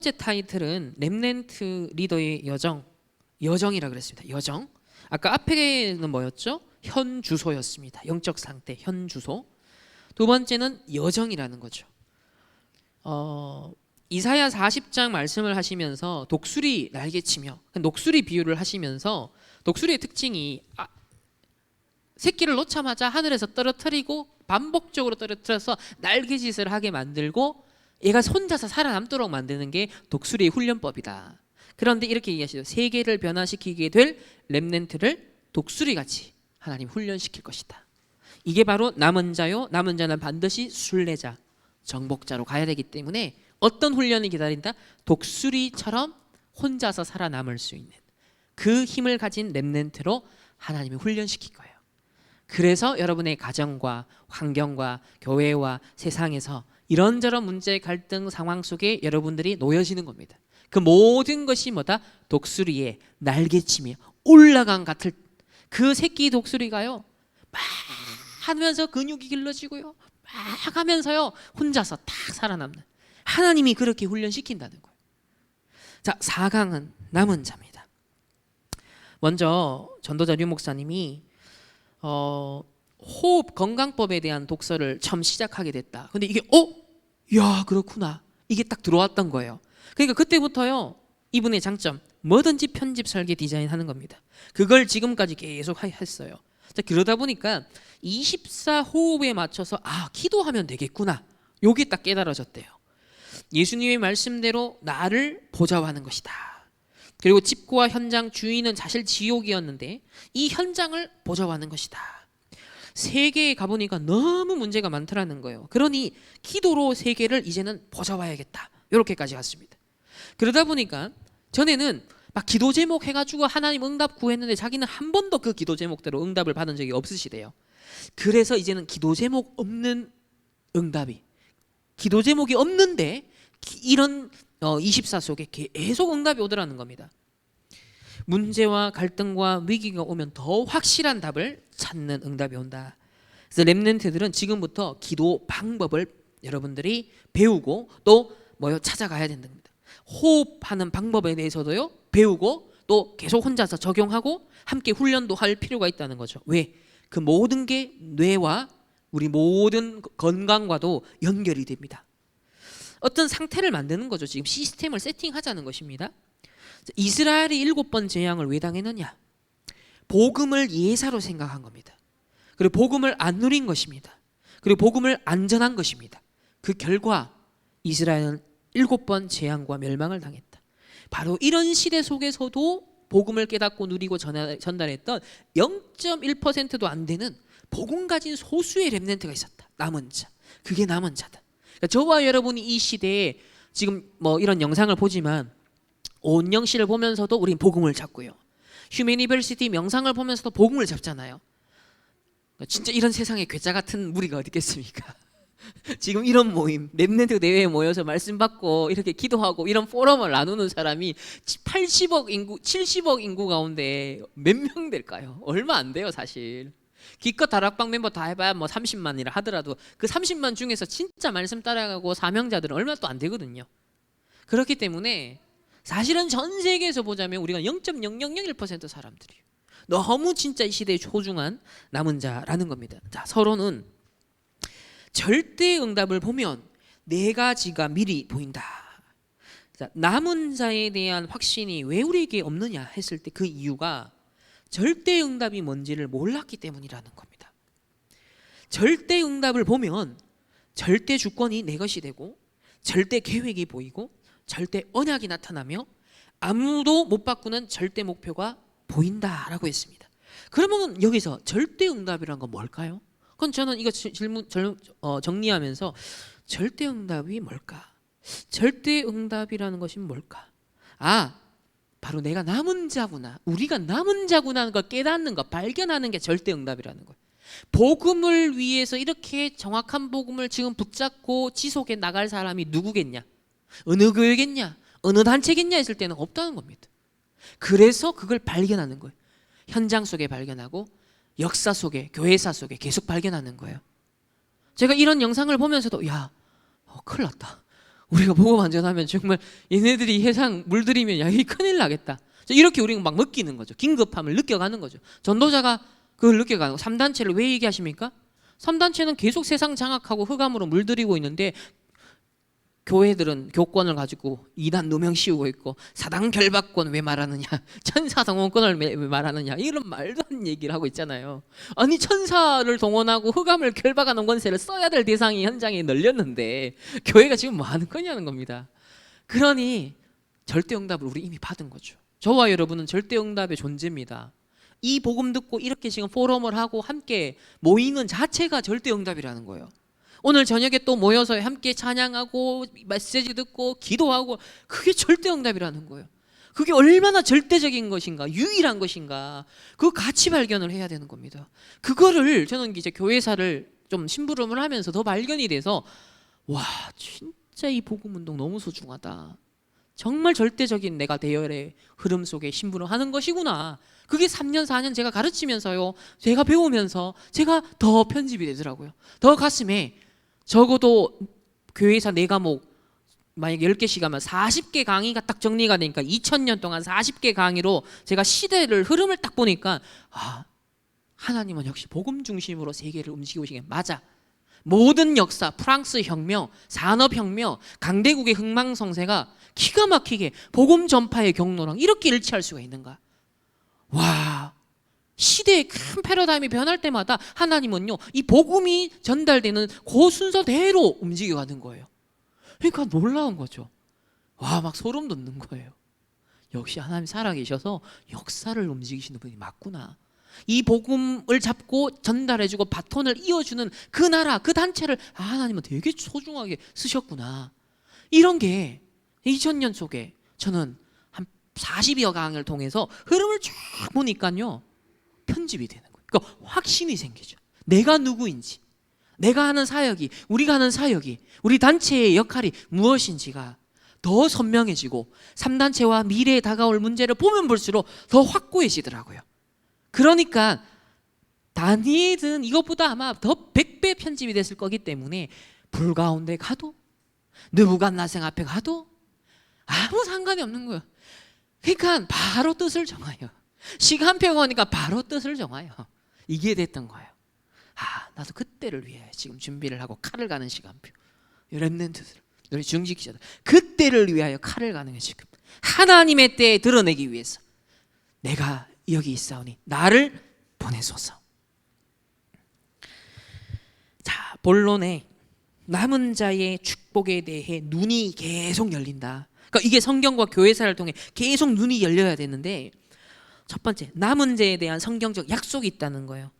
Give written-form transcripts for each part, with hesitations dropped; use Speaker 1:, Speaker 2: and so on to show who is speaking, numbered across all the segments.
Speaker 1: 번째 타이틀은 렘넌트 리더의 여정이라 그랬습니다. 여정. 아까 앞에는 뭐였죠? 현 주소였습니다. 영적 상태, 현 주소. 두 번째는 여정이라는 거죠. 이사야 40장 말씀을 하시면서 독수리 날개치며 녹수리 비유를 하시면서 독수리의 특징이 새끼를 놓자마자 하늘에서 떨어뜨리고 반복적으로 떨어뜨려서 날개짓을 하게 만들고 얘가 혼자서 살아남도록 만드는 게 독수리의 훈련법이다. 그런데 이렇게 얘기하시죠. 세계를 변화시키게 될 렘넌트를 독수리같이 하나님 훈련시킬 것이다. 이게 바로 남은 자요. 남은 자는 반드시 순례자, 정복자로 가야 되기 때문에 어떤 훈련이 기다린다? 독수리처럼 혼자서 살아남을 수 있는 그 힘을 가진 렘넌트로 하나님이 훈련시킬 거예요. 그래서 여러분의 가정과 환경과 교회와 세상에서 이런저런 문제, 갈등 상황 속에 여러분들이 놓여지는 겁니다. 그 모든 것이 뭐다? 독수리의 날개치며 올라간 같을 그 새끼 독수리가요 막 하면서 근육이 길러지고요 막 하면서요 혼자서 딱 살아남는 하나님이 그렇게 훈련시킨다는 거예요. 자, 4강은 남은 자입니다. 먼저 전도자 류 목사님이 호흡 건강법에 대한 독서를 처음 시작하게 됐다. 근데 이게 야 그렇구나 이게 딱 들어왔던 거예요. 그러니까 그때부터요 이분의 장점 뭐든지 편집 설계 디자인하는 겁니다. 그걸 지금까지 계속 했어요. 자, 그러다 보니까 24호흡에 맞춰서 기도하면 되겠구나 요게 딱 깨달아졌대요. 예수님의 말씀대로 나를 보좌하는 것이다. 그리고 집과 현장 주인은 사실 지옥이었는데 이 현장을 보좌하는 것이다. 세계에 가보니까 너무 문제가 많더라는 거예요. 그러니 기도로 세계를 이제는 보좌와야겠다. 이렇게까지 갔습니다. 그러다 보니까 전에는 막 기도 제목 해가지고 하나님 응답 구했는데 자기는 한 번도 그 기도 제목대로 응답을 받은 적이 없으시대요. 그래서 이제는 기도 제목 없는 응답이 기도 제목이 없는데 이런 24 속에 계속 응답이 오더라는 겁니다. 문제와 갈등과 위기가 오면 더 확실한 답을 찾는 응답이 온다. 그래서 렘넌트들은 지금부터 기도 방법을 여러분들이 배우고 또 찾아가야 된답니다. 호흡하는 방법에 대해서도요 배우고 또 계속 혼자서 적용하고 함께 훈련도 할 필요가 있다는 거죠. 왜? 그 모든 게 뇌와 우리 모든 건강과도 연결이 됩니다. 어떤 상태를 만드는 거죠. 지금 시스템을 세팅하자는 것입니다. 이스라엘이 7번 재앙을 왜 당했느냐? 복음을 예사로 생각한 겁니다. 그리고 복음을 안 누린 것입니다. 그리고 복음을 안 전한 것입니다. 그 결과 이스라엘은 7번 재앙과 멸망을 당했다. 바로 이런 시대 속에서도 복음을 깨닫고 누리고 전달했던 0.1%도 안 되는 복음 가진 소수의 렘넌트가 있었다. 남은 자. 그게 남은 자다. 그러니까 저와 여러분이 이 시대에 지금 이런 영상을 보지만 온영 씨를 보면서도 우린 복음을 잡고요. 휴메니버시티 명상을 보면서도 복음을 잡잖아요. 진짜 이런 세상에 괴짜 같은 무리가 어디 있겠습니까? 지금 이런 모임, 렘넌트 대회에 모여서 말씀 받고 이렇게 기도하고 이런 포럼을 나누는 사람이 80억 인구, 70억 인구 가운데 몇 명 될까요? 얼마 안 돼요, 사실. 기껏 다락방 멤버 다 해봐야 30만이라 하더라도 그 30만 중에서 진짜 말씀 따라가고 사명자들은 얼마 또 안 되거든요. 그렇기 때문에 사실은 전 세계에서 보자면 우리가 0.0001% 사람들이에요. 너무 진짜 이 시대의 소중한 남은 자라는 겁니다. 자, 서론은 절대 응답을 보면 네 가지가 미리 보인다. 자, 남은 자에 대한 확신이 왜 우리에게 없느냐 했을 때 그 이유가 절대 응답이 뭔지를 몰랐기 때문이라는 겁니다. 절대 응답을 보면 절대 주권이 내 것이 되고 절대 계획이 보이고 절대 언약이 나타나며 아무도 못 바꾸는 절대 목표가 보인다라고 했습니다. 그러면 여기서 절대 응답이란 건 뭘까요? 그건 저는 이거 질문 정리하면서 절대 응답이 뭘까? 절대 응답이라는 것이 뭘까? 바로 내가 남은 자구나. 우리가 남은 자구나 하는 걸 깨닫는 거, 발견하는 게 절대 응답이라는 거예요. 복음을 위해서 이렇게 정확한 복음을 지금 붙잡고 지속해 나갈 사람이 누구겠냐? 어느 교회겠냐? 어느 단체겠냐 했을 때는 없다는 겁니다. 그래서 그걸 발견하는 거예요. 현장 속에 발견하고 역사 속에, 교회사 속에 계속 발견하는 거예요. 제가 이런 영상을 보면서도 큰일 났다. 우리가 복음 안전하면 정말 얘네들이 해상 물들이면 야, 이 큰일 나겠다. 이렇게 우리가 막 느끼는 거죠. 긴급함을 느껴가는 거죠. 전도자가 그걸 느껴가는 거. 3단체를 왜 얘기하십니까? 3단체는 계속 세상 장악하고 흑암으로 물들이고 있는데 교회들은 교권을 가지고 이단 누명 씌우고 있고 사당 결박권 왜 말하느냐, 천사 동원권을 왜 말하느냐, 이런 말도 안 얘기를 하고 있잖아요. 아니 천사를 동원하고 흑암을 결박하는 권세를 써야 될 대상이 현장에 널렸는데 교회가 지금 뭐 하는 거냐는 겁니다. 그러니 절대응답을 우리 이미 받은 거죠. 저와 여러분은 절대응답의 존재입니다. 이 복음 듣고 이렇게 지금 포럼을 하고 함께 모이는 자체가 절대응답이라는 거예요. 오늘 저녁에 또 모여서 함께 찬양하고 메시지 듣고 기도하고, 그게 절대응답이라는 거예요. 그게 얼마나 절대적인 것인가, 유일한 것인가, 그 가치 발견을 해야 되는 겁니다. 그거를 저는 이제 교회사를 좀 심부름을 하면서 더 발견이 돼서, 와, 진짜 이 복음 운동 너무 소중하다. 정말 절대적인 내가 대열의 흐름 속에 심부름하는 것이구나. 그게 3년 4년 제가 가르치면서요, 제가 배우면서 제가 더 편집이 되더라고요. 더 가슴에 적어도 교회사 4과목 만약 10개씩 하면 40개 강의가 딱 정리가 되니까 2000년 동안 40개 강의로 제가 시대를 흐름을 딱 보니까, 아, 하나님은 역시 복음 중심으로 세계를 움직이고 계신 게 맞아. 모든 역사, 프랑스 혁명, 산업혁명, 강대국의 흥망성쇠가 기가 막히게 복음 전파의 경로랑 이렇게 일치할 수가 있는가. 와, 시대의 큰 패러다임이 변할 때마다 하나님은요, 이 복음이 전달되는 그 순서대로 움직여가는 거예요. 그러니까 놀라운 거죠. 와, 막 소름 돋는 거예요. 역시 하나님 살아계셔서 역사를 움직이시는 분이 맞구나. 이 복음을 잡고 전달해주고 바톤을 이어주는 그 나라, 그 단체를 하나님은 되게 소중하게 쓰셨구나. 이런 게 2000년 속에 저는 한 40여 강을 통해서 흐름을 쭉 보니까요, 편집이 되는 거예요. 그러니까 확신이 생기죠. 내가 누구인지, 내가 하는 사역이, 우리가 하는 사역이, 우리 단체의 역할이 무엇인지가 더 선명해지고 3단체와 미래에 다가올 문제를 보면 볼수록 더 확고해지더라고요. 그러니까 다니엘은 이것보다 아마 더 100배 편집이 됐을 거기 때문에 불 가운데 가도 느부갓네살 앞에 가도 아무 상관이 없는 거예요. 그러니까 바로 뜻을 정해요. 시간표가 오니까 바로 뜻을 정해요. 이게 됐던 거예요. 아, 나도 그때를 위해 지금 준비를 하고 칼을 가는 시간표. 렘넌트들, 우리 중직자들, 그때를 위하여 칼을 가는 게 지금 하나님의 때에 드러내기 위해서 내가 여기 있사오니 나를 보내소서. 자, 본론에 남은 자의 축복에 대해 눈이 계속 열린다. 그러니까 이게 성경과 교회사를 통해 계속 눈이 열려야 되는데, 첫 번째, 남은 자에 대한 성경적 약속이 있다는 거예요.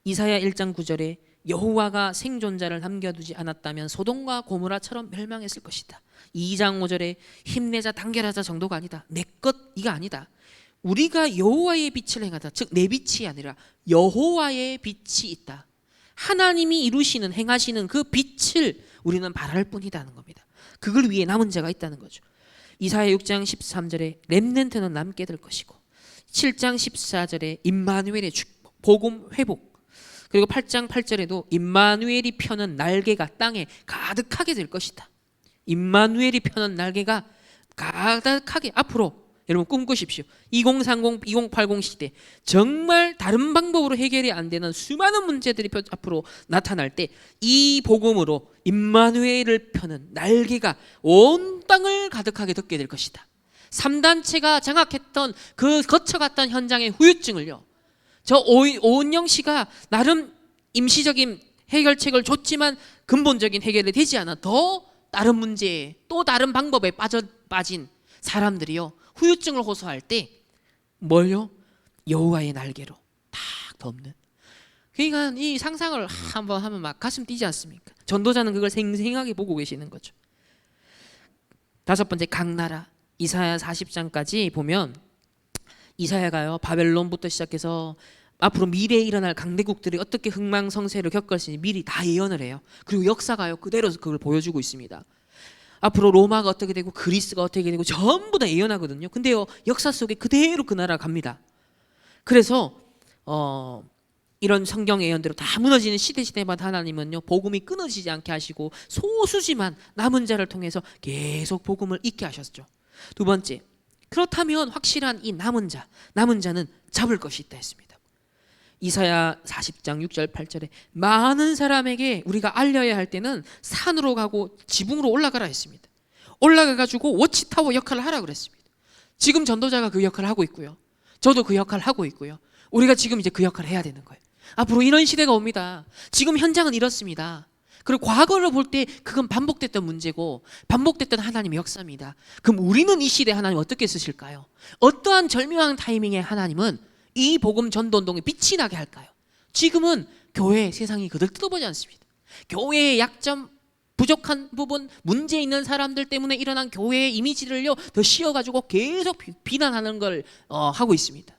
Speaker 1: 이사야 1장 9절에 여호와가 생존자를 남겨두지 않았다면 소돔과 고모라처럼 멸망했을 것이다. 2장 5절에 힘내자 단결하자 정도가 아니다. 내 것 이가 아니다. 우리가 여호와의 빛을 행하다. 즉 내 빛이 아니라 여호와의 빛이 있다. 하나님이 이루시는 행하시는 그 빛을 우리는 바랄 뿐이다는 겁니다. 그걸 위해 남은 자가 있다는 거죠. 이사야 6장 13절에 렘넌트는 남게 될 것이고, 7장 14절에 임마누엘의 축복, 복음 회복, 그리고 8장 8절에도 임마누엘이 펴는 날개가 땅에 가득하게 될 것이다. 임마누엘이 펴는 날개가 가득하게, 앞으로 여러분 꿈꾸십시오. 2030, 2080 시대 정말 다른 방법으로 해결이 안 되는 수많은 문제들이 앞으로 나타날 때 이 복음으로 임마누엘을 펴는 날개가 온 땅을 가득하게 덮게 될 것이다. 3단체가 장악했던 그 거쳐갔던 현장의 후유증을요, 저 오은영 씨가 나름 임시적인 해결책을 줬지만 근본적인 해결이 되지 않아 더 다른 문제에 또 다른 방법에 빠진 사람들이요, 후유증을 호소할 때 뭘요? 여호와의 날개로 딱 덮는. 그러니까 이 상상을 한번 하면 막 가슴 뛰지 않습니까? 전도자는 그걸 생생하게 보고 계시는 거죠. 다섯 번째, 각 나라. 이사야 40장까지 보면 이사야가요, 바벨론부터 시작해서 앞으로 미래에 일어날 강대국들이 어떻게 흥망성쇠를 겪을 것인지 미리 다 예언을 해요. 그리고 역사가요, 그대로 그걸 보여주고 있습니다. 앞으로 로마가 어떻게 되고 그리스가 어떻게 되고 전부 다 예언하거든요. 근데요, 역사 속에 그대로 그 나라가 갑니다. 그래서 이런 성경 예언대로 다 무너지는 시대마다 하나님은요 복음이 끊어지지 않게 하시고 소수지만 남은 자를 통해서 계속 복음을 있게 하셨죠. 두 번째, 그렇다면 확실한 이 남은 자는 잡을 것이 있다 했습니다. 이사야 40장 6절 8절에 많은 사람에게 우리가 알려야 할 때는 산으로 가고 지붕으로 올라가라 했습니다. 올라가가지고 워치타워 역할을 하라 그랬습니다. 지금 전도자가 그 역할을 하고 있고요. 저도 그 역할을 하고 있고요. 우리가 지금 이제 그 역할을 해야 되는 거예요. 앞으로 이런 시대가 옵니다. 지금 현장은 이렇습니다. 그리고 과거를 볼 때 그건 반복됐던 문제고 반복됐던 하나님의 역사입니다. 그럼 우리는 이 시대에 하나님 어떻게 쓰실까요? 어떠한 절묘한 타이밍에 하나님은 이 복음 전도운동에 빛이 나게 할까요? 지금은 교회 세상이 그들 뜯어보지 않습니다. 교회의 약점, 부족한 부분, 문제 있는 사람들 때문에 일어난 교회의 이미지를요 더 씌워가지고 계속 비난하는 걸 하고 있습니다.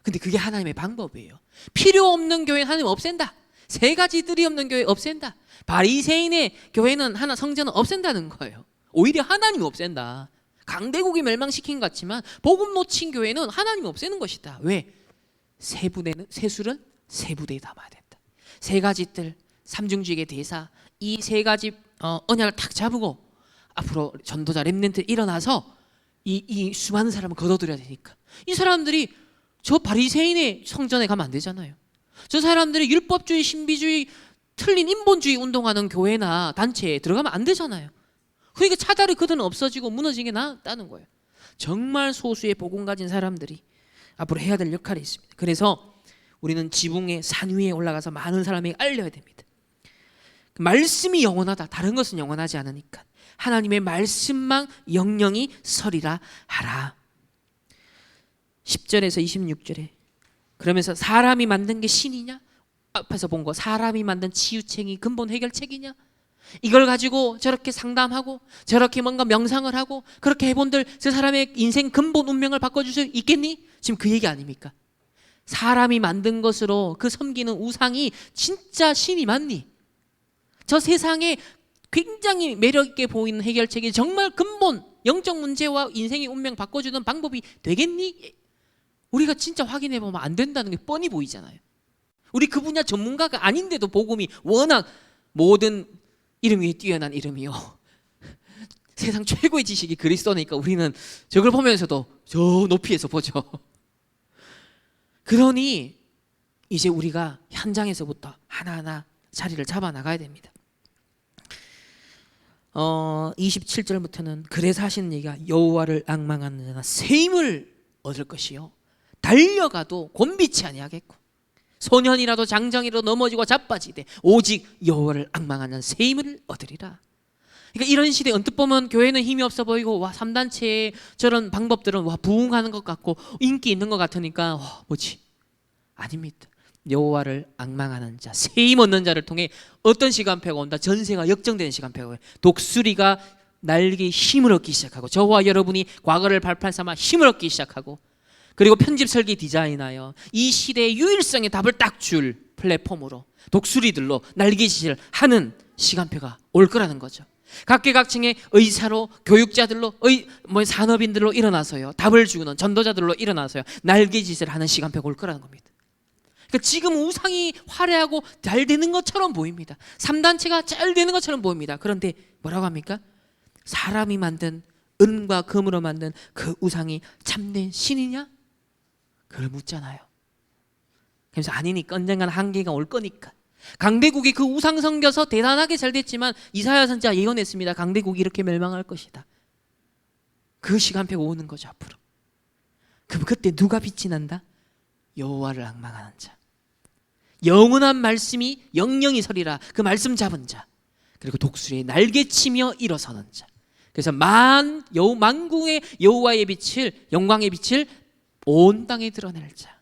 Speaker 1: 근데 그게 하나님의 방법이에요. 필요 없는 교회는 하나님 없앤다. 세 가지 뜰이 없는 교회 없앤다. 바리새인의 교회는 하나 성전은 없앤다는 거예요. 오히려 하나님이 없앤다. 강대국이 멸망시킨 것 같지만 복음 놓친 교회는 하나님이 없애는 것이다. 왜? 세술은 세 부대에 담아야 된다. 세 가지 뜰, 삼중직의 대사, 이 세 가지 언약을 탁 잡고 앞으로 전도자 렘넌트 일어나서 이 수많은 사람을 거둬들여야 되니까 이 사람들이 저 바리새인의 성전에 가면 안 되잖아요. 저 사람들이 율법주의, 신비주의, 틀린 인본주의 운동하는 교회나 단체에 들어가면 안 되잖아요. 그러니까 차라리 그들은 없어지고 무너지게 낫다는 거예요. 정말 소수의 복음 가진 사람들이 앞으로 해야 될 역할이 있습니다. 그래서 우리는 지붕의 산 위에 올라가서 많은 사람에게 알려야 됩니다. 말씀이 영원하다. 다른 것은 영원하지 않으니까 하나님의 말씀만 영영이 서리라 하라. 10절에서 26절에 그러면서 사람이 만든 게 신이냐? 앞에서 본 거 사람이 만든 치유책이 근본 해결책이냐? 이걸 가지고 저렇게 상담하고 저렇게 뭔가 명상을 하고 그렇게 해본들 저 사람의 인생 근본 운명을 바꿔줄 수 있겠니? 지금 그 얘기 아닙니까? 사람이 만든 것으로 그 섬기는 우상이 진짜 신이 맞니? 저 세상에 굉장히 매력있게 보이는 해결책이 정말 근본 영적 문제와 인생의 운명 바꿔주는 방법이 되겠니? 우리가 진짜 확인해보면 안 된다는 게 뻔히 보이잖아요. 우리 그 분야 전문가가 아닌데도 복음이 워낙 모든 이름 위에 뛰어난 이름이요. 세상 최고의 지식이 그리스도니까 우리는 저걸 보면서도 저 높이에서 보죠. 그러니 이제 우리가 현장에서부터 하나하나 자리를 잡아 나가야 됩니다. 27절부터는 그래서 하시는 얘기가 여호와를 앙망하는 자나 새 힘을 얻을 것이요 달려가도 곤비치 아니하겠고 소년이라도 장정이라도 넘어지고 자빠지되 오직 여호와를 앙망하는 새 힘을 얻으리라. 그러니까 이런 시대에 언뜻 보면 교회는 힘이 없어 보이고 와 3단체의 저런 방법들은 와 부흥하는 것 같고 인기 있는 것 같으니까 와 뭐지? 아닙니다. 여호와를 앙망하는 자, 새 힘 얻는 자를 통해 어떤 시간표가 온다? 전세가 역정되는 시간표가 독수리가 날개 힘을 얻기 시작하고 저와 여러분이 과거를 발판 삼아 힘을 얻기 시작하고 그리고 편집 설계 디자인하여 이 시대의 유일성의 답을 딱 줄 플랫폼으로 독수리들로 날개짓을 하는 시간표가 올 거라는 거죠. 각계각층의 의사로 교육자들로 산업인들로 일어나서요 답을 주는 전도자들로 일어나서요 날개짓을 하는 시간표가 올 거라는 겁니다. 그러니까 지금 우상이 화려하고 잘 되는 것처럼 보입니다. 3단체가 잘 되는 것처럼 보입니다. 그런데 뭐라고 합니까? 사람이 만든 은과 금으로 만든 그 우상이 참된 신이냐? 그걸 묻잖아요. 그래서 아니니까 언젠가는 한계가 올 거니까. 강대국이 그 우상 섬겨서 대단하게 잘 됐지만 이사야 선지자 예언했습니다. 강대국이 이렇게 멸망할 것이다. 그 시간표가 오는 거죠 앞으로. 그럼 그때 누가 빛이 난다? 여호와를 앙망하는 자, 영원한 말씀이 영영이 서리라. 그 말씀 잡은 자, 그리고 독수리의 날개치며 일어서는 자. 그래서 만궁의 여호와의 빛을 영광의 빛을 온 땅에 드러낼 자.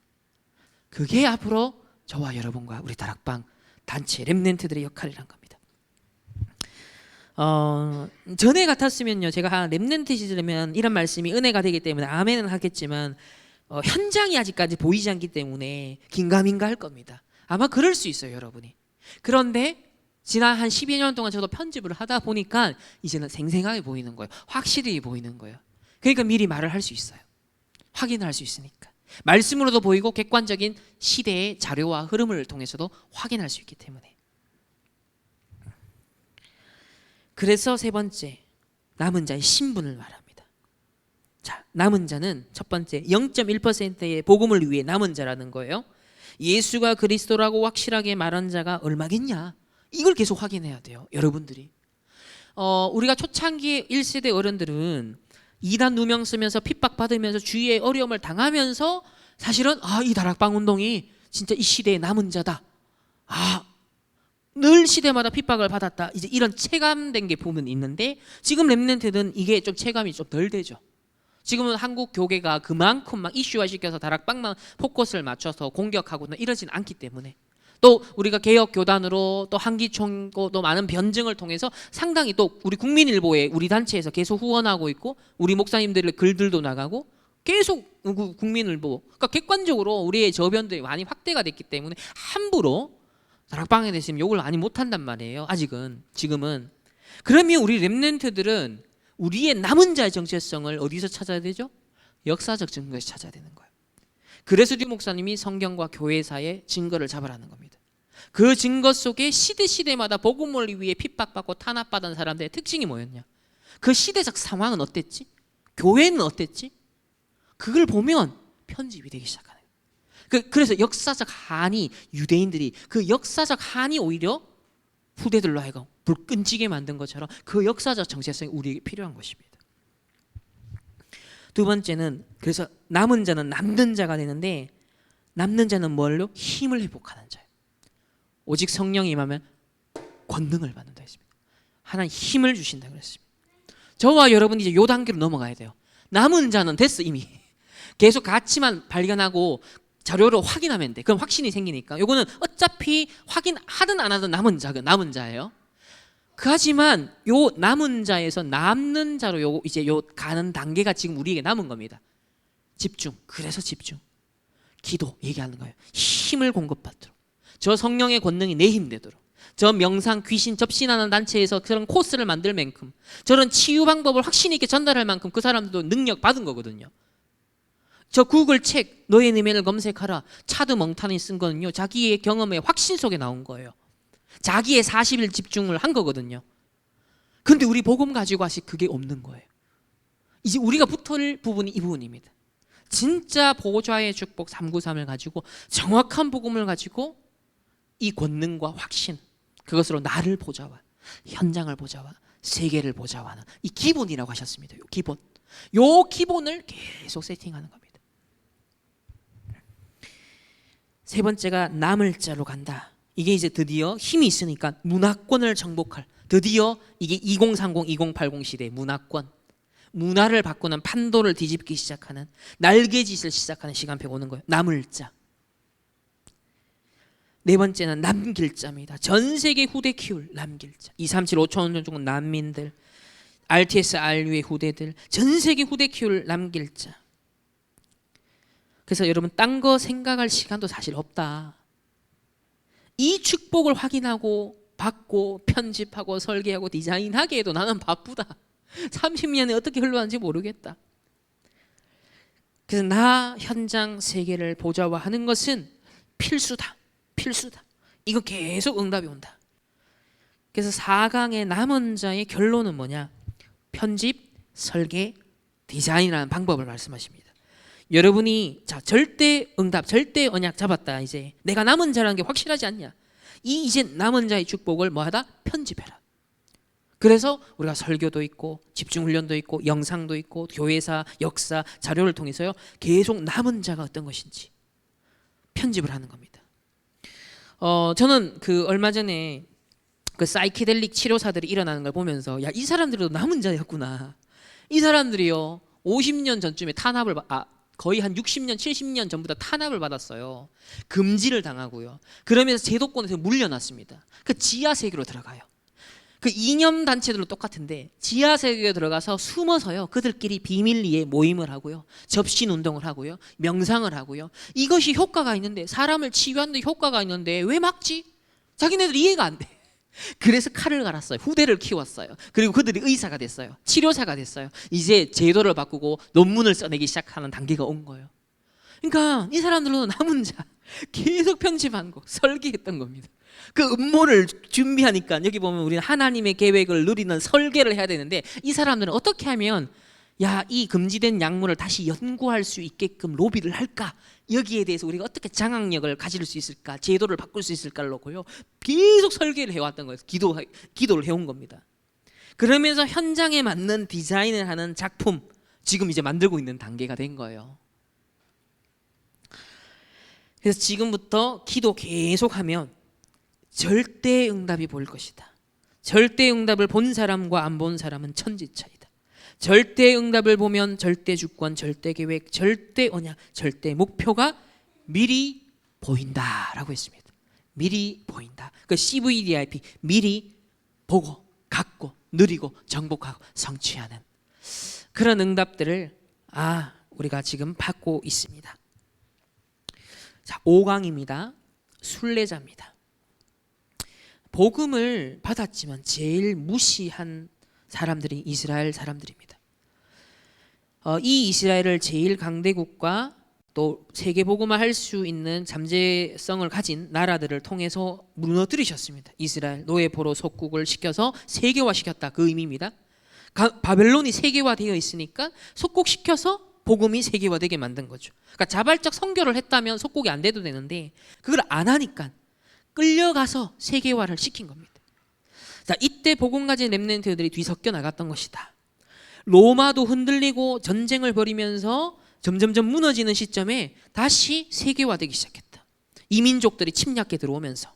Speaker 1: 그게 앞으로 저와 여러분과 우리 다락방 단체 렘넌트들의 역할이란 겁니다. 전에 같았으면요 제가 렘넌트 시절이면 이런 말씀이 은혜가 되기 때문에 아멘은 하겠지만 현장이 아직까지 보이지 않기 때문에 긴가민가 할 겁니다. 아마 그럴 수 있어요 여러분이. 그런데 지난 한 12년 동안 저도 편집을 하다 보니까 이제는 생생하게 보이는 거예요. 확실히 보이는 거예요. 그러니까 미리 말을 할 수 있어요. 확인을 할 수 있으니까. 말씀으로도 보이고 객관적인 시대의 자료와 흐름을 통해서도 확인할 수 있기 때문에. 그래서 세 번째, 남은 자의 신분을 말합니다. 자, 남은 자는 첫 번째 0.1%의 복음을 위해 남은 자라는 거예요. 예수가 그리스도라고 확실하게 말한 자가 얼마겠냐? 이걸 계속 확인해야 돼요, 여러분들이. 우리가 초창기 1세대 어른들은 이단 누명 쓰면서 핍박받으면서 주위에 어려움을 당하면서 사실은 이 다락방 운동이 진짜 이 시대의 남은 자다. 늘 시대마다 핍박을 받았다. 이제 이런 체감된 게 보면 있는데, 지금 렘넌트는 이게 좀 체감이 좀 덜 되죠. 지금은 한국 교계가 그만큼 막 이슈화 시켜서 다락방만 포커스를 맞춰서 공격하고는 이러진 않기 때문에, 또 우리가 개혁 교단으로 또 한기총 또 많은 변증을 통해서 상당히 또 우리 국민일보에 우리 단체에서 계속 후원하고 있고, 우리 목사님들의 글들도 나가고 계속 국민일보, 그러니까 객관적으로 우리의 저변들이 많이 확대가 됐기 때문에 함부로 다락방에 대해서 욕을 많이 못한단 말이에요, 아직은. 지금은. 그러면 우리 렘넌트들은 우리의 남은 자의 정체성을 어디서 찾아야 되죠? 역사적 증거에서 찾아야 되는 거예요. 그래서 류 목사님이 성경과 교회사의 증거를 잡으라는 겁니다. 그 증거 속에 시대마다 복음을 위해 핍박받고 탄압받은 사람들의 특징이 뭐였냐? 그 시대적 상황은 어땠지? 교회는 어땠지? 그걸 보면 편집이 되기 시작하는 거예요. 그래서 역사적 한이, 유대인들이 그 역사적 한이 오히려 후대들로 하여금 불 끈지게 만든 것처럼 그 역사적 정체성이 우리에게 필요한 것입니다. 두 번째는, 그래서 남은 자는 남는 자가 되는데, 남는 자는 뭘로? 힘을 회복하는 자예요. 오직 성령이 임하면 권능을 받는다 했습니다. 하나님 힘을 주신다 그랬습니다. 저와 여러분이 이제 요 단계로 넘어가야 돼요. 남은 자는 됐어, 이미. 계속 가치만 발견하고 자료로 확인하면 돼. 그럼 확신이 생기니까. 요거는 어차피 확인하든 안 하든 남은 자예요. 하지만 요 남은 자에서 남는 자로 요 이제 요 가는 단계가 지금 우리에게 남은 겁니다. 집중. 그래서 집중. 기도 얘기하는 거예요. 힘을 공급받도록. 저 성령의 권능이 내 힘 되도록. 저 명상, 귀신 접신하는 단체에서 그런 코스를 만들 만큼, 저런 치유 방법을 확신 있게 전달할 만큼 그 사람들도 능력 받은 거거든요. 저 구글 책 너의 내면을 검색하라, 차드 멍탄이 쓴 거는요, 자기의 경험의 확신 속에 나온 거예요. 자기의 40일 집중을 한 거거든요. 근데 우리 복음 가지고 아직 그게 없는 거예요. 이제 우리가 붙을 부분이 이 부분입니다. 진짜 보좌의 축복 393을 가지고, 정확한 복음을 가지고 이 권능과 확신, 그것으로 나를 보좌와 현장을 보좌와 세계를 보좌하는 이 기본이라고 하셨습니다. 요 기본. 요 기본을 계속 세팅하는 겁니다. 세 번째가 남을 자로 간다. 이게 이제 드디어 힘이 있으니까 문화권을 정복할, 드디어 이게 2030, 2080 시대 문화권, 문화를 바꾸는, 판도를 뒤집기 시작하는, 날개짓을 시작하는 시간표가 오는 거예요. 남을 자. 네 번째는 남길 자입니다. 전 세계 후대 키울 남길 자. 237, 5천 종 난민들, RTS, RU의 후대들, 전 세계 후대 키울 남길 자. 그래서 여러분, 딴 거 생각할 시간도 사실 없다. 이 축복을 확인하고 받고 편집하고 설계하고 디자인하기에도 나는 바쁘다. 30년이 어떻게 흘러가는지 모르겠다. 그래서 나 현장 세계를 보좌화하는 것은 필수다. 이거 계속 응답이 온다. 그래서 4강의 남은 자의 결론은 뭐냐? 편집, 설계, 디자인이라는 방법을 말씀하십니다. 여러분이 자, 절대 응답, 절대 언약 잡았다. 이제 내가 남은 자라는 게 확실하지 않냐? 이제 남은 자의 축복을 뭐하다? 편집해라. 그래서 우리가 설교도 있고 집중훈련도 있고 영상도 있고 교회사, 역사, 자료를 통해서요, 계속 남은 자가 어떤 것인지 편집을 하는 겁니다. 저는 그 얼마 전에 그 사이키델릭 치료사들이 일어나는 걸 보면서, 야, 이 사람들도 남은 자였구나. 이 사람들이요, 50년 전쯤에 탄압을 거의 한 60년, 70년 전부터 탄압을 받았어요. 금지를 당하고요. 그러면서 제도권에서 물려났습니다. 그 지하 세계로 들어가요. 그 이념 단체들로 똑같은데 지하 세계에 들어가서 숨어서요, 그들끼리 비밀리에 모임을 하고요, 접신 운동을 하고요, 명상을 하고요. 이것이 효과가 있는데, 사람을 치유하는 데 효과가 있는데 왜 막지? 자기네들 이해가 안 돼. 그래서 칼을 갈았어요. 후대를 키웠어요. 그리고 그들이 의사가 됐어요. 치료사가 됐어요. 이제 제도를 바꾸고 논문을 써내기 시작하는 단계가 온 거예요. 그러니까 이 사람들은 남은 자 계속 편집하고 설계했던 겁니다. 그 음모를 준비하니까 여기 보면 우리는 하나님의 계획을 누리는 설계를 해야 되는데 이 사람들은 어떻게 하면 이 금지된 약물을 다시 연구할 수 있게끔 로비를 할까? 여기에 대해서 우리가 어떻게 장악력을 가질 수 있을까? 제도를 바꿀 수 있을까를 놓고요. 계속 설계를 해왔던 거예요. 기도를 해온 겁니다. 그러면서 현장에 맞는 디자인을 하는 작품, 지금 이제 만들고 있는 단계가 된 거예요. 그래서 지금부터 기도 계속하면 절대 응답이 보일 것이다. 절대 응답을 본 사람과 안 본 사람은 천지 차이다. 절대 응답을 보면 절대 주권, 절대 계획, 절대 언약, 절대 목표가 미리 보인다라고 했습니다. 미리 보인다. 그 CVDIP, 미리 보고 갖고 누리고 정복하고 성취하는 그런 응답들을 우리가 지금 받고 있습니다. 자, 5강입니다. 순례자입니다. 복음을 받았지만 제일 무시한 사람들이 이스라엘 사람들입니다. 이 이스라엘을 제일 강대국과 또 세계 복음화 할 수 있는 잠재성을 가진 나라들을 통해서 무너뜨리셨습니다. 이스라엘 노예포로 속국을 시켜서 세계화시켰다, 그 의미입니다. 바벨론이 세계화되어 있으니까 속국시켜서 복음이 세계화되게 만든 거죠. 그러니까 자발적 선교를 했다면 속국이 안 돼도 되는데 그걸 안 하니까 끌려가서 세계화를 시킨 겁니다. 자, 이때 복음 가진 렘넌트들이 뒤섞여 나갔던 것이다. 로마도 흔들리고 전쟁을 벌이면서 점점점 무너지는 시점에 다시 세계화되기 시작했다. 이민족들이 침략해 들어오면서,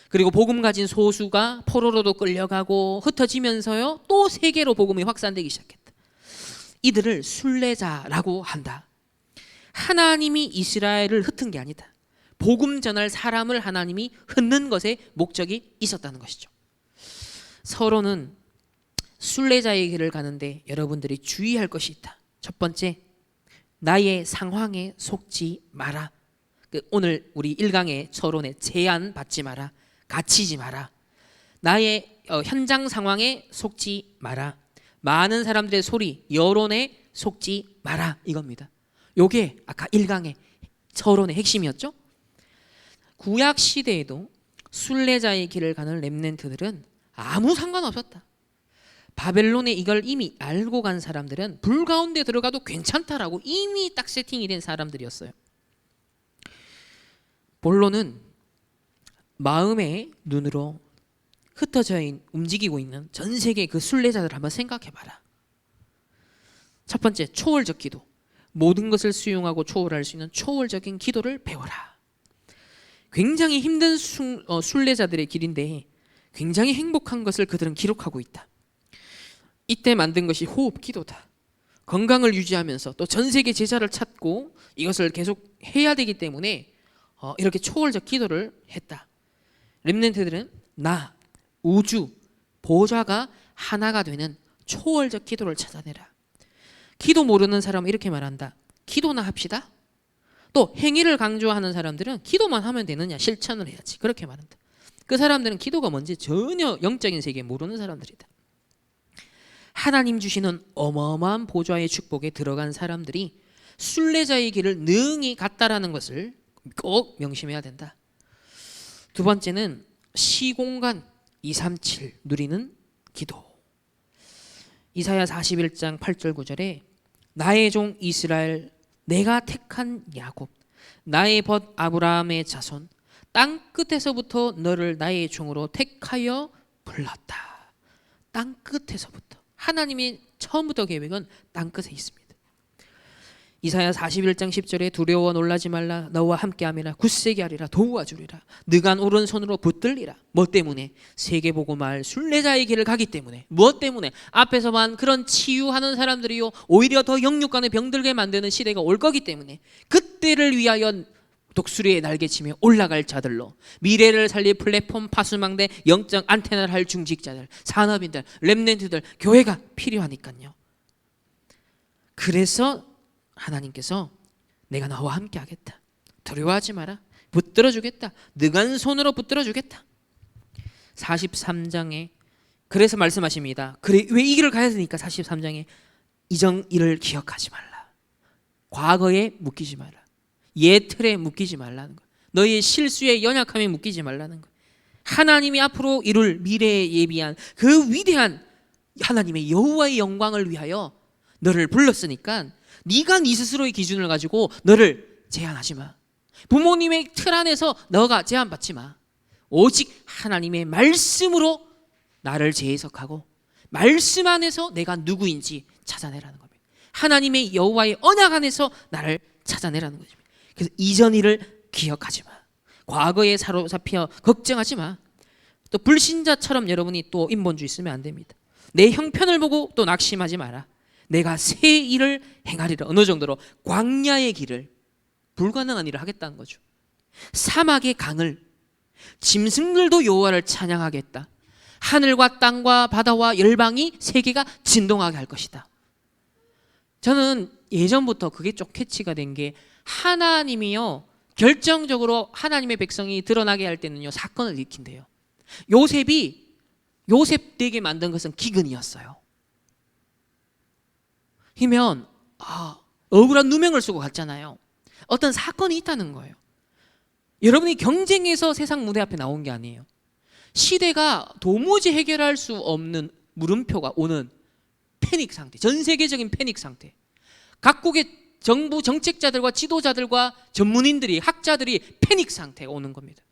Speaker 1: 그리고 복음 가진 소수가 포로로도 끌려가고 흩어지면서요 또 세계로 복음이 확산되기 시작했다. 이들을 순례자라고 한다. 하나님이 이스라엘을 흩은 게 아니다. 복음 전할 사람을 하나님이 흩는 것에 목적이 있었다는 것이죠. 서로는 순례자의 길을 가는데 여러분들이 주의할 것이 있다. 첫 번째, 나의 상황에 속지 마라. 오늘 우리 1강의 서론에 제한 받지 마라, 갇히지 마라. 나의 현장 상황에 속지 마라. 많은 사람들의 소리, 여론에 속지 마라, 이겁니다. 요게 아까 1강의 서론의 핵심이었죠. 구약 시대에도 순례자의 길을 가는 렘넌트들은 아무 상관없었다. 바벨론에 이걸 이미 알고 간 사람들은 불 가운데 들어가도 괜찮다라고 이미 딱 세팅이 된 사람들이었어요. 본론은 마음의 눈으로 흩어져 움직이고 있는 전 세계 그 순례자들 한번 생각해봐라. 첫 번째, 초월적 기도. 모든 것을 수용하고 초월할 수 있는 초월적인 기도를 배워라. 굉장히 힘든 순례자들의 길인데 굉장히 행복한 것을 그들은 기록하고 있다. 이때 만든 것이 호흡 기도다. 건강을 유지하면서 또 전 세계 제자를 찾고 이것을 계속 해야 되기 때문에 이렇게 초월적 기도를 했다. 렘넌트들은 나, 우주, 보좌가 하나가 되는 초월적 기도를 찾아내라. 기도 모르는 사람은 이렇게 말한다. 기도나 합시다. 또 행위를 강조하는 사람들은 기도만 하면 되느냐, 실천을 해야지, 그렇게 말한다. 그 사람들은 기도가 뭔지 전혀 영적인 세계 모르는 사람들이다. 하나님 주시는 어마어마한 보좌의 축복에 들어간 사람들이 순례자의 길을 능히 갔다라는 것을 꼭 명심해야 된다. 두 번째는 시공간 237 누리는 기도. 이사야 41장 8절 9절에 나의 종 이스라엘, 내가 택한 야곱, 나의 벗 아브라함의 자손, 땅 끝에서부터 너를 나의 종으로 택하여 불렀다. 땅 끝에서부터. 하나님의 처음부터 계획은 땅 끝에 있습니다. 이사야 41장 10절에 두려워 놀라지 말라, 너와 함께함이라, 굳세게 하리라, 도와주리라, 느간 오른손으로 붙들리라. 뭐 때문에? 세계복음할 순례자의 길을 가기 때문에. 무엇 때문에? 앞에서만 그런 치유하는 사람들이요 오히려 더 영육간에 병들게 만드는 시대가 올 거기 때문에 그때를 위하여 독수리의 날개치며 올라갈 자들로 미래를 살릴 플랫폼 파수망대 영적 안테나를 할 중직자들, 산업인들, 렘넌트들, 교회가 필요하니까요. 그래서 하나님께서 내가 너와 함께 하겠다, 두려워하지 마라, 붙들어 주겠다, 느간 손으로 붙들어 주겠다. 43장에 그래서 말씀하십니다. 그래, 왜 이 길을 가야 되니까 43장에 이전 일을 기억하지 말라, 과거에 묶이지 마라. 옛 틀에 묶이지 말라는 거예요. 너희의 실수에 연약함에 묶이지 말라는 거예요. 하나님이 앞으로 이룰 미래에 예비한 그 위대한 하나님의 여호와의 영광을 위하여 너를 불렀으니까 네가 네 스스로의 기준을 가지고 너를 제한하지 마. 부모님의 틀 안에서 너가 제한받지 마. 오직 하나님의 말씀으로 나를 재해석하고 말씀 안에서 내가 누구인지 찾아내라는 겁니다. 하나님의 여호와의 언약 안에서 나를 찾아내라는 거죠. 그래서 이전 일을 기억하지 마. 과거에 사로잡혀 걱정하지 마. 또 불신자처럼 여러분이 또 인본주의 쓰면 안 됩니다. 내 형편을 보고 또 낙심하지 마라. 내가 새 일을 행하리라. 어느 정도로 광야의 길을, 불가능한 일을 하겠다는 거죠. 사막의 강을, 짐승들도 여호와를 찬양하겠다. 하늘과 땅과 바다와 열방이 세계가 진동하게 할 것이다. 저는 예전부터 그게 좀 캐치가 된 게, 하나님이요 결정적으로 하나님의 백성이 드러나게 할 때는요 사건을 일으킨대요. 요셉 되게 만든 것은 기근이었어요. 이면 억울한 누명을 쓰고 갔잖아요. 어떤 사건이 있다는 거예요. 여러분이 경쟁에서 세상 무대 앞에 나온 게 아니에요. 시대가 도무지 해결할 수 없는 물음표가 오는 패닉 상태, 전 세계적인 패닉 상태. 각국의 정부 정책자들과 지도자들과 전문인들이, 학자들이 패닉 상태가 오는 겁니다.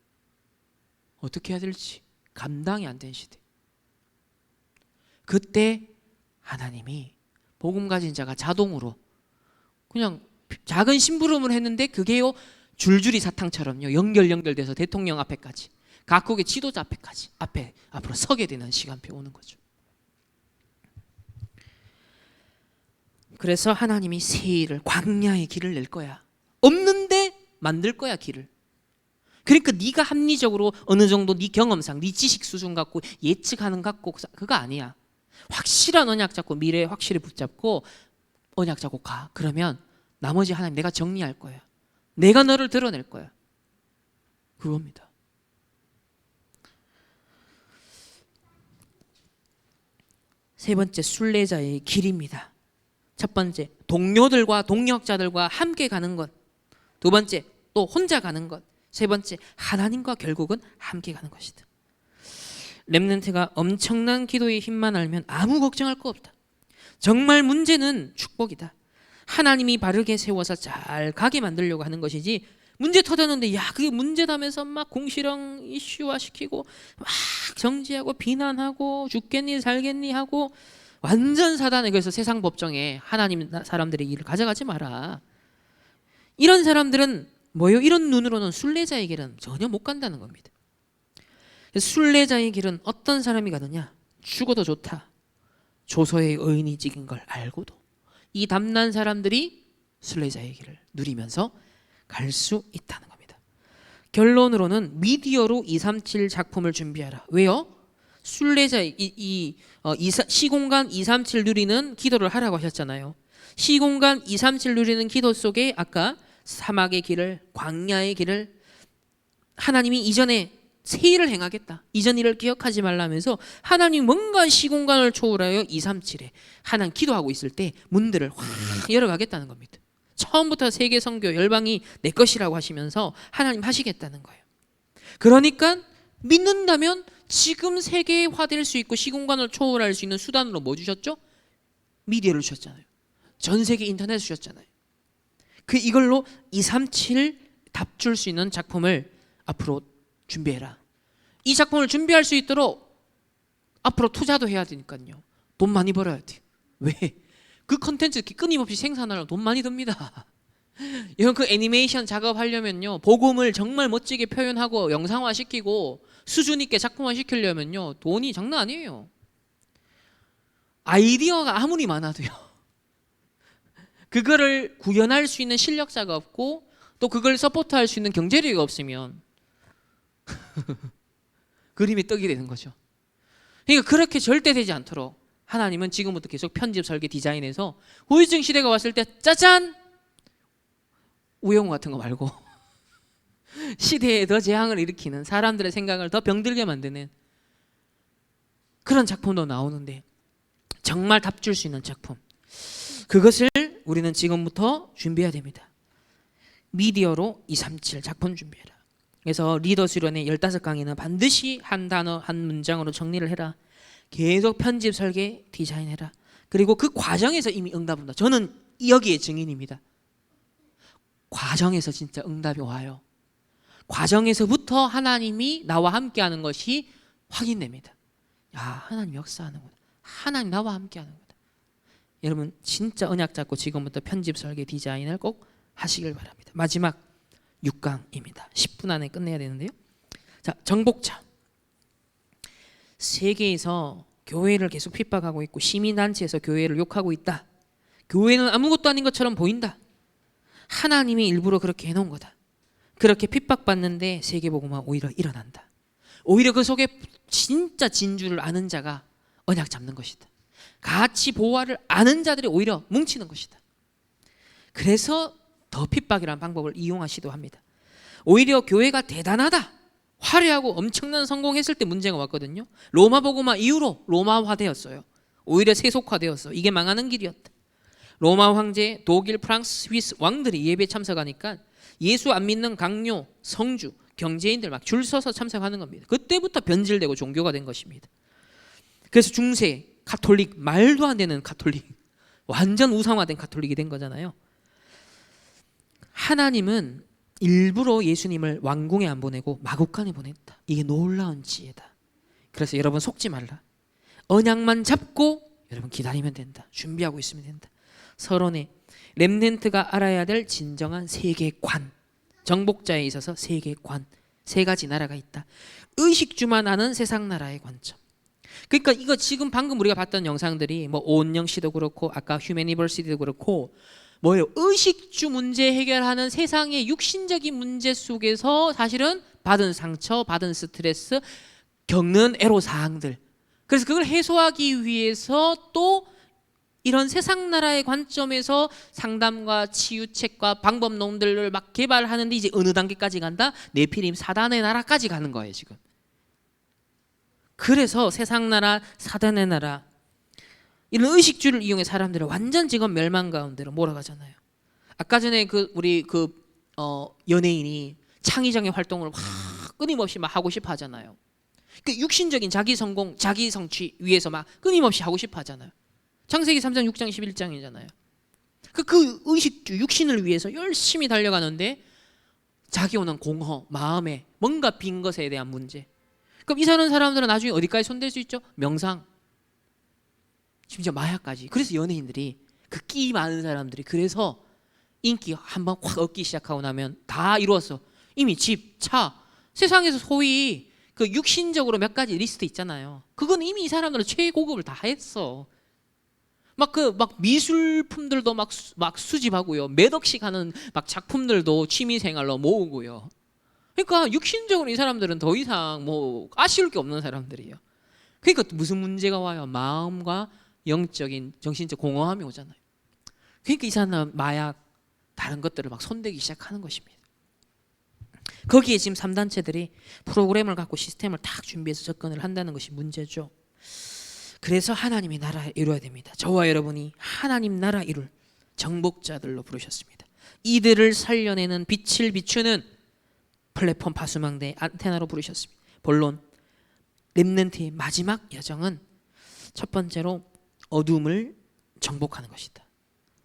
Speaker 1: 어떻게 해야 될지 감당이 안 된 시대. 그때 하나님이 복음 가진 자가 자동으로 그냥 작은 심부름을 했는데 그게요 줄줄이 사탕처럼요 연결돼서 대통령 앞에까지, 각국의 지도자 앞에까지 앞으로 서게 되는 시간표 오는 거죠. 그래서 하나님이 새 일을, 광야의 길을 낼 거야. 없는데 만들 거야 길을. 그러니까 네가 합리적으로 어느 정도 네 경험상, 네 지식 수준 갖고 예측하는 갖고 그거 아니야. 확실한 언약 잡고 미래에 확실히 붙잡고 언약 잡고 가. 그러면 나머지 하나님 내가 정리할 거야. 내가 너를 드러낼 거야. 그겁니다. 세 번째, 순례자의 길입니다. 첫 번째, 동료들과 동역자들과 함께 가는 것. 두 번째, 또 혼자 가는 것. 세 번째, 하나님과 결국은 함께 가는 것이다. 렘넌트가 엄청난 기도의 힘만 알면 아무 걱정할 거 없다. 정말 문제는 축복이다. 하나님이 바르게 세워서 잘 가게 만들려고 하는 것이지, 문제 터졌는데 야 그게 문제다면서 막 공시령 이슈화 시키고 막 정지하고 비난하고 죽겠니 살겠니 하고 완전 사단에, 그래서 세상 법정에 하나님 사람들의 일을 가져가지 마라. 이런 사람들은 뭐요? 이런 눈으로는 순례자의 길은 전혀 못 간다는 겁니다. 순례자의 길은 어떤 사람이 가느냐? 죽어도 좋다. 조소의 의인이 찍은 걸 알고도 이 담난 사람들이 순례자의 길을 누리면서 갈 수 있다는 겁니다. 결론으로는 미디어로 237 작품을 준비하라. 왜요? 순례자의 시공간 237 누리는 기도를 하라고 하셨잖아요. 시공간 237 누리는 기도 속에 아까 사막의 길을, 광야의 길을, 하나님이 이전에 새 일을 행하겠다, 이전 일을 기억하지 말라면서 하나님 뭔가 시공간을 초월하여 237에 하나님 기도하고 있을 때 문들을 확 열어가겠다는 겁니다. 처음부터 세계 선교 열방이 내 것이라고 하시면서 하나님 하시겠다는 거예요. 그러니까 믿는다면 지금 세계화될 수 있고 시공간을 초월할 수 있는 수단으로 뭐 주셨죠? 미디어를 주셨잖아요. 전 세계 인터넷 주셨잖아요. 이걸로 237 답 줄 수 있는 작품을 앞으로 준비해라. 이 작품을 준비할 수 있도록 앞으로 투자도 해야 되니까요. 돈 많이 벌어야 돼요. 왜? 그 컨텐츠 끊임없이 생산하려면 돈 많이 듭니다. 이런 그 애니메이션 작업하려면요, 복음을 정말 멋지게 표현하고 영상화 시키고 수준 있게 작품화 시키려면요 돈이 장난 아니에요. 아이디어가 아무리 많아도요 그거를 구현할 수 있는 실력자가 없고 또 그걸 서포트할 수 있는 경제력이 없으면 그림이 떡이 되는 거죠. 그러니까 그렇게 절대 되지 않도록 하나님은 지금부터 계속 편집, 설계, 디자인해서 후유증 시대가 왔을 때 짜잔! 우영우 같은 거 말고 시대에 더 재앙을 일으키는, 사람들의 생각을 더 병들게 만드는 그런 작품도 나오는데, 정말 답 줄 수 있는 작품, 그것을 우리는 지금부터 준비해야 됩니다. 미디어로 237 작품 준비해라. 그래서 리더 수련의 15강의는 반드시 한 단어 한 문장으로 정리를 해라. 계속 편집 설계 디자인해라. 그리고 그 과정에서 이미 응답 온다. 저는 여기에 증인입니다. 과정에서 진짜 응답이 와요. 과정에서부터 하나님이 나와 함께하는 것이 확인됩니다. 야, 하나님 역사하는구나. 하나님 나와 함께하는구나. 여러분 진짜 언약 잡고 지금부터 편집 설계 디자인을 꼭 하시길 바랍니다. 마지막 6강입니다. 10분 안에 끝내야 되는데요. 자, 정복자. 세계에서 교회를 계속 핍박하고 있고 시민단체에서 교회를 욕하고 있다. 교회는 아무것도 아닌 것처럼 보인다. 하나님이 일부러 그렇게 해놓은 거다. 그렇게 핍박받는데 세계복음화 오히려 일어난다. 오히려 그 속에 진짜 진주를 아는 자가 언약 잡는 것이다. 가치 보화를 아는 자들이 오히려 뭉치는 것이다. 그래서 더 핍박이라는 방법을 이용하 시도합니다. 오히려 교회가 대단하다, 화려하고 엄청난 성공했을 때 문제가 왔거든요. 로마 복음화 이후로 로마화되었어요. 오히려 세속화되었어. 이게 망하는 길이었다. 로마 황제, 독일, 프랑스, 스위스 왕들이 예배 참석하니까 예수 안 믿는 강요, 성주, 경제인들 막 줄 서서 참석하는 겁니다. 그때부터 변질되고 종교가 된 것입니다. 그래서 중세 가톨릭, 말도 안 되는 가톨릭, 완전 우상화된 가톨릭이 된 거잖아요. 하나님은 일부러 예수님을 왕궁에 안 보내고 마국간에 보냈다. 이게 놀라운 지혜다. 그래서 여러분 속지 말라. 언약만 잡고 여러분 기다리면 된다. 준비하고 있으면 된다. 서론에 렘넌트가 알아야 될 진정한 세계관, 정복자에 있어서 세계관, 세 가지 나라가 있다. 의식주만 아는 세상 나라의 관점. 그러니까 이거 지금 방금 우리가 봤던 영상들이 뭐 오은영 씨도 그렇고 아까 휴메니버시티도 그렇고 뭐예요? 의식주 문제 해결하는 세상의 육신적인 문제 속에서 사실은 받은 상처, 받은 스트레스, 겪는 애로사항들. 그래서 그걸 해소하기 위해서 또 이런 세상 나라의 관점에서 상담과 치유책과 방법론들을 막 개발하는데 이제 어느 단계까지 간다? 네피림 사단의 나라까지 가는 거예요 지금. 그래서 세상 나라, 사단의 나라 이런 의식주를 이용해 사람들을 완전 지금 멸망 가운데로 몰아가잖아요. 아까 전에 우리 연예인이 창의적인 활동을 막 끊임없이 막 하고 싶어 하잖아요. 그 육신적인 자기 성공, 자기 성취 위해서 막 끊임없이 하고 싶어 하잖아요. 창세기 3장, 6장, 11장이잖아요. 그 의식주, 육신을 위해서 열심히 달려가는데 자기 오는 공허, 마음에 뭔가 빈 것에 대한 문제. 그럼 이 사람들은 나중에 어디까지 손댈 수 있죠? 명상, 심지어 마약까지. 그래서 연예인들이 그 끼 많은 사람들이 그래서 인기 한번 확 얻기 시작하고 나면 다 이루었어. 이미 집, 차, 세상에서 소위 그 육신적으로 몇 가지 리스트 있잖아요. 그건 이미 이 사람들은 최고급을 다 했어. 막 미술품들도 막 수집하고요. 몇 억씩 하는 막 작품들도 취미생활로 모으고요. 그러니까 육신적으로 이 사람들은 더 이상 뭐 아쉬울 게 없는 사람들이에요. 그러니까 무슨 문제가 와요? 마음과 영적인 정신적 공허함이 오잖아요. 그러니까 이 사람은 마약 다른 것들을 막 손대기 시작하는 것입니다. 거기에 지금 3단체들이 프로그램을 갖고 시스템을 딱 준비해서 접근을 한다는 것이 문제죠. 그래서 하나님의 나라를 이루어야 됩니다. 저와 여러분이 하나님 나라 이룰 정복자들로 부르셨습니다. 이들을 살려내는 빛을 비추는 플랫폼 파수망대 안테나로 부르셨습니다. 본론 렘넌트의 마지막 여정은 첫 번째로 어둠을 정복하는 것이다.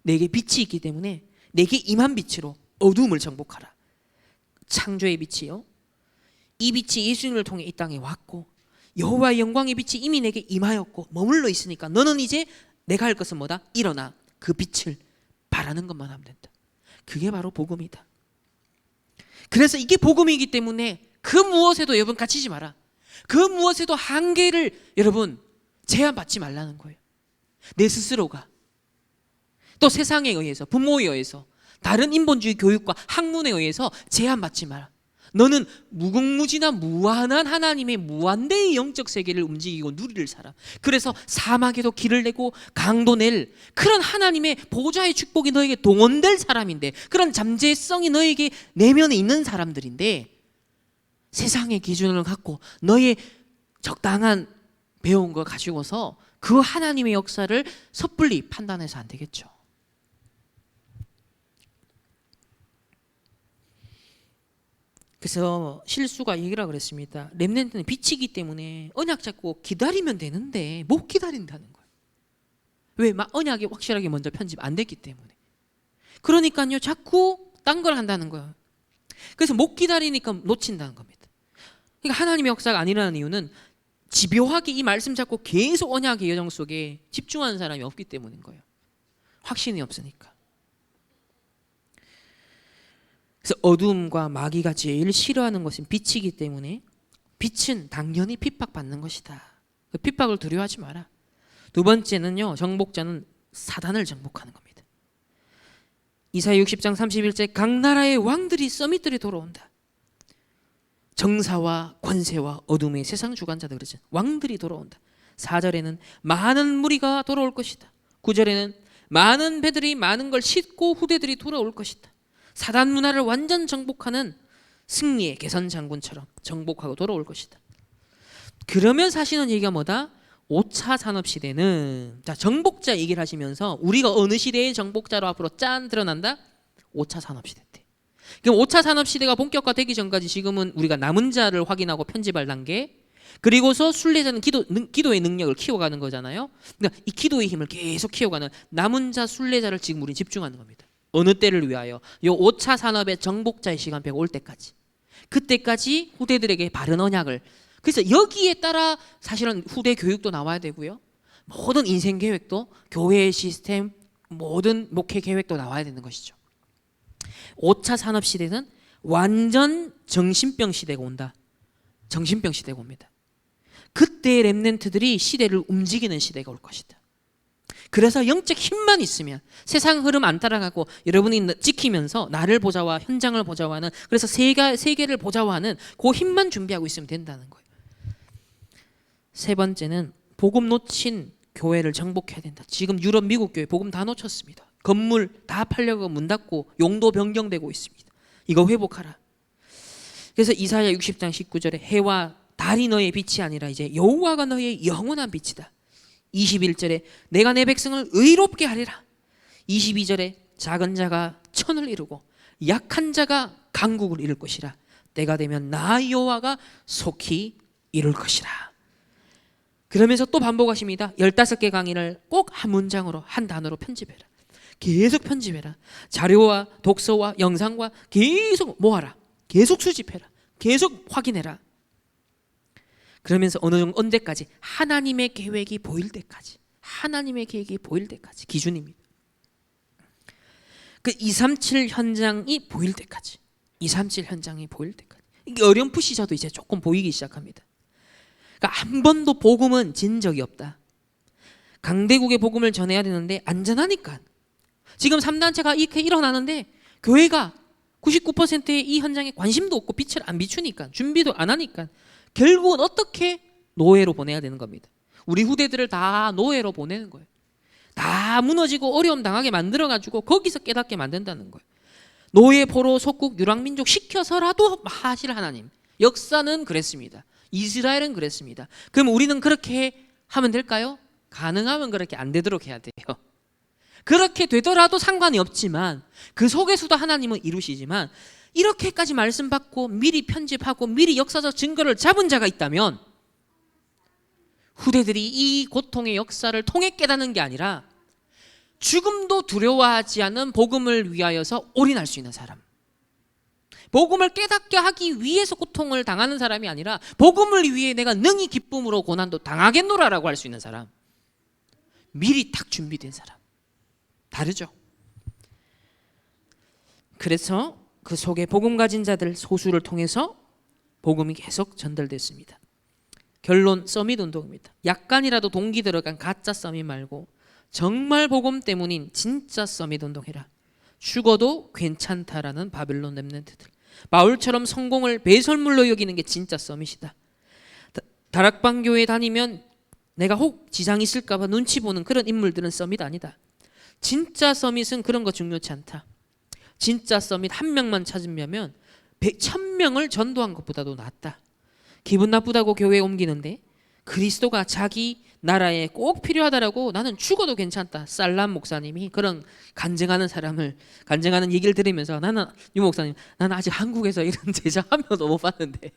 Speaker 1: 내게 빛이 있기 때문에 내게 임한 빛으로 어둠을 정복하라. 창조의 빛이요, 이 빛이 예수님을 통해 이 땅에 왔고 여호와의 영광의 빛이 이미 내게 임하였고 머물러 있으니까 너는 이제 내가 할 것은 뭐다? 일어나 그 빛을 바라는 것만 하면 된다. 그게 바로 복음이다. 그래서 이게 복음이기 때문에 그 무엇에도 여러분 갇히지 마라. 그 무엇에도 한계를 여러분 제한받지 말라는 거예요. 내 스스로가 또 세상에 의해서, 부모에 의해서, 다른 인본주의 교육과 학문에 의해서 제한받지 마라. 너는 무궁무진한 무한한 하나님의 무한대의 영적 세계를 움직이고 누리를 살아. 그래서 사막에도 길을 내고 강도 낼 그런 하나님의 보좌의 축복이 너에게 동원될 사람인데, 그런 잠재성이 너에게 내면에 있는 사람들인데, 세상의 기준을 갖고 너의 적당한 배운 거 가지고서 그 하나님의 역사를 섣불리 판단해서 안 되겠죠. 그래서 실수가 얘기라 그랬습니다. 렘넌트는 빛이기 때문에 언약 잡고 기다리면 되는데 못 기다린다는 거예요. 왜? 막 언약이 확실하게 먼저 편집 안 됐기 때문에. 그러니까요, 자꾸 딴 걸 한다는 거예요. 그래서 못 기다리니까 놓친다는 겁니다. 그러니까 하나님의 역사가 안 일어나는 이유는 집요하게 이 말씀 잡고 계속 언약의 여정 속에 집중하는 사람이 없기 때문인 거예요. 확신이 없으니까. 그래서 어둠과 마귀가 제일 싫어하는 것은 빛이기 때문에 빛은 당연히 핍박받는 것이다. 그 핍박을 두려워하지 마라. 두 번째는요, 정복자는 사단을 정복하는 겁니다. 이사야 60장 31절 각 나라의 왕들이 서밋들이 돌아온다. 정사와 권세와 어둠의 세상 주관자들 그러죠. 왕들이 돌아온다. 4절에는 많은 무리가 돌아올 것이다. 9절에는 많은 배들이 많은 걸 싣고 후대들이 돌아올 것이다. 사단 문화를 완전 정복하는 승리의 개선 장군처럼 정복하고 돌아올 것이다. 그러면 사실은 얘기가 뭐다? 5차 산업시대는, 자, 정복자 얘기를 하시면서 우리가 어느 시대의 정복자로 앞으로 짠 드러난다? 5차 산업시대 때. 그럼 5차 산업시대가 본격화되기 전까지 지금은 우리가 남은 자를 확인하고 편집할 단계, 그리고서 순례자는 기도의 능력을 키워가는 거잖아요. 그러니까 이 기도의 힘을 계속 키워가는 남은 자 순례자를 지금 우리는 집중하는 겁니다. 어느 때를 위하여? 요 5차 산업의 정복자의 시간표가 올 때까지. 그때까지 후대들에게 바른 언약을. 그래서 여기에 따라 사실은 후대 교육도 나와야 되고요. 모든 인생 계획도, 교회의 시스템, 모든 목회 계획도 나와야 되는 것이죠. 5차 산업 시대는 완전 정신병 시대가 온다. 정신병 시대가 옵니다. 그때 렘넌트들이 시대를 움직이는 시대가 올 것이다. 그래서 영적 힘만 있으면 세상 흐름 안 따라가고 여러분이 지키면서 나를 보좌와 현장을 보좌하는, 그래서 세계를 보좌하는 그 힘만 준비하고 있으면 된다는 거예요. 세 번째는 복음 놓친 교회를 정복해야 된다. 지금 유럽 미국 교회 복음 다 놓쳤습니다. 건물 다 팔려고 문 닫고 용도 변경되고 있습니다. 이거 회복하라. 그래서 이사야 60장 19절에 해와 달이 너의 빛이 아니라 이제 여호와가 너의 영원한 빛이다. 21절에 내가 내 백성을 의롭게 하리라. 22절에 작은 자가 천을 이루고 약한 자가 강국을 이룰 것이라. 때가 되면 나 여호와가 속히 이룰 것이라. 그러면서 또 반복하십니다. 15개 강의를 꼭 한 문장으로, 한 단어로 편집해라. 계속 편집해라. 자료와 독서와 영상과 계속 모아라. 계속 수집해라. 계속 확인해라. 그러면서 어느 정도, 언제까지? 하나님의 계획이 보일 때까지. 하나님의 계획이 보일 때까지 기준입니다. 그 237 현장이 보일 때까지. 237 현장이 보일 때까지. 이게 어렴풋이 저도 이제 조금 보이기 시작합니다. 그러니까 한 번도 복음은 진 적이 없다. 강대국의 복음을 전해야 되는데 안전하니까. 지금 3단체가 이렇게 일어나는데 교회가 99%의 이 현장에 관심도 없고 빛을 안 비추니까, 준비도 안 하니까 결국은 어떻게? 노예로 보내야 되는 겁니다. 우리 후대들을 다 노예로 보내는 거예요. 다 무너지고 어려움 당하게 만들어가지고 거기서 깨닫게 만든다는 거예요. 노예, 포로, 속국, 유랑민족 시켜서라도 하실 하나님. 역사는 그랬습니다. 이스라엘은 그랬습니다. 그럼 우리는 그렇게 하면 될까요? 가능하면 그렇게 안 되도록 해야 돼요. 그렇게 되더라도 상관이 없지만 그 속에서도 하나님은 이루시지만, 이렇게까지 말씀 받고 미리 편집하고 미리 역사적 증거를 잡은 자가 있다면 후대들이 이 고통의 역사를 통해 깨닫는 게 아니라 죽음도 두려워하지 않는 복음을 위하여서 올인할 수 있는 사람, 복음을 깨닫게 하기 위해서 고통을 당하는 사람이 아니라 복음을 위해 내가 능히 기쁨으로 고난도 당하겠노라라고 할 수 있는 사람, 미리 딱 준비된 사람. 다르죠. 그래서 그 속에 복음 가진 자들 소수를 통해서 복음이 계속 전달됐습니다. 결론, 서밋 운동입니다. 약간이라도 동기 들어간 가짜 서밋 말고 정말 복음 때문인 진짜 서밋 운동해라. 죽어도 괜찮다라는 바벨론 렘넌트들. 바울처럼 성공을 배설물로 여기는 게 진짜 서밋이다. 다락방 교회 다니면 내가 혹 지장이 있을까 봐 눈치 보는 그런 인물들은 서밋 아니다. 진짜 서밋은 그런 거 중요치 않다. 진짜 서밋 한 명만 찾으면 1000명을 전도한 것보다도 낫다. 기분 나쁘다고 교회에 옮기는데 그리스도가 자기 나라에 꼭 필요하다라고 나는 죽어도 괜찮다. 살람 목사님이 그런 간증하는 얘기를 들으면서 나는 유 목사님 나는 아직 한국에서 이런 제자 한 명도 못 봤는데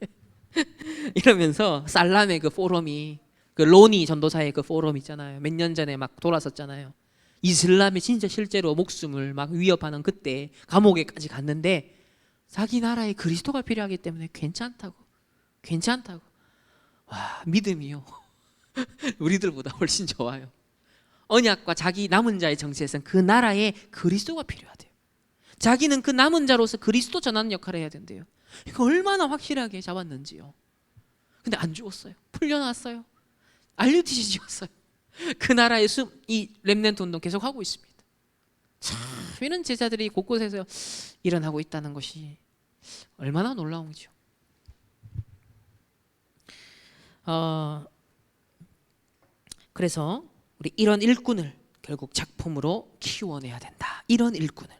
Speaker 1: 이러면서 살람의 그 포럼이 그 로니 전도사의 그 포럼 있잖아요. 몇 년 전에 막 돌았었잖아요. 이슬람이 진짜 실제로 목숨을 막 위협하는 그때 감옥에까지 갔는데 자기 나라에 그리스도가 필요하기 때문에 괜찮다고. 와, 믿음이요. 우리들보다 훨씬 좋아요. 언약과 자기 남은 자의 정체에서는 그 나라에 그리스도가 필요하대요. 자기는 그 남은 자로서 그리스도 전하는 역할을 해야 된대요. 이거 얼마나 확실하게 잡았는지요. 근데 안 죽었어요. 풀려났어요. RUTC 지었어요. 그 나라의 이 렘넌트 운동 계속 하고 있습니다. 참 이런 제자들이 곳곳에서 일어나고 있다는 것이 얼마나 놀라운지요. 그래서 우리 이런 일꾼을 결국 작품으로 키워내야 된다. 이런 일꾼을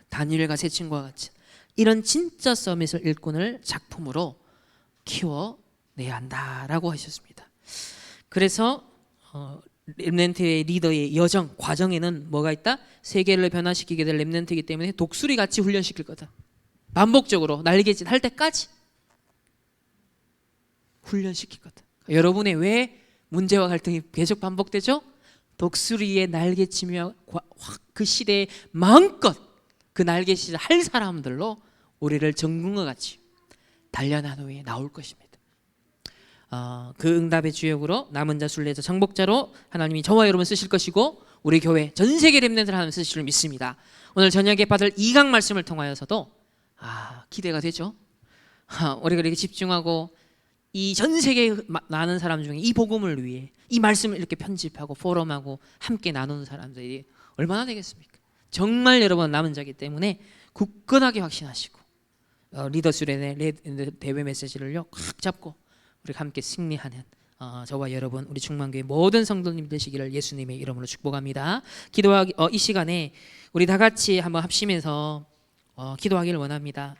Speaker 1: 다니엘과 세 친구와 같이 이런 진짜 서밋을 일꾼을 작품으로 키워내야 한다라고 하셨습니다. 그래서 렘넌트의 리더의 여정 과정에는 뭐가 있다? 세계를 변화시키게 될 렘넌트이기 때문에 독수리 같이 훈련시킬 거다. 반복적으로 날개짓 할 때까지 훈련시킬 거다. 여러분의 왜 문제와 갈등이 계속 반복되죠? 독수리의 날개치며 그 시대에 마음껏 그 날개짓을 할 사람들로 우리를 전군과 같이 단련한 후에 나올 것입니다. 그 응답의 주역으로 남은 자 순례자 정복자로 하나님이 저와 여러분 쓰실 것이고 우리 교회 전 세계 렘넌트를 하나님 쓰실 줄 믿습니다. 오늘 저녁에 받을 2강 말씀을 통하여서도 기대가 되죠. 우리가 이렇게 집중하고 이 전 세계에 많은 사람 중에 이 복음을 위해 이 말씀을 이렇게 편집하고 포럼하고 함께 나누는 사람들이 얼마나 되겠습니까? 정말 여러분 남은 자이기 때문에 굳건하게 확신하시고 리더스의 대회 메시지를요 꽉 잡고 우리 함께 승리하는 저와 여러분 우리 충만교회 모든 성도님 되시기를 예수님의 이름으로 축복합니다. 이 시간에 우리 다 같이 한번 합심해서 기도하기를 원합니다.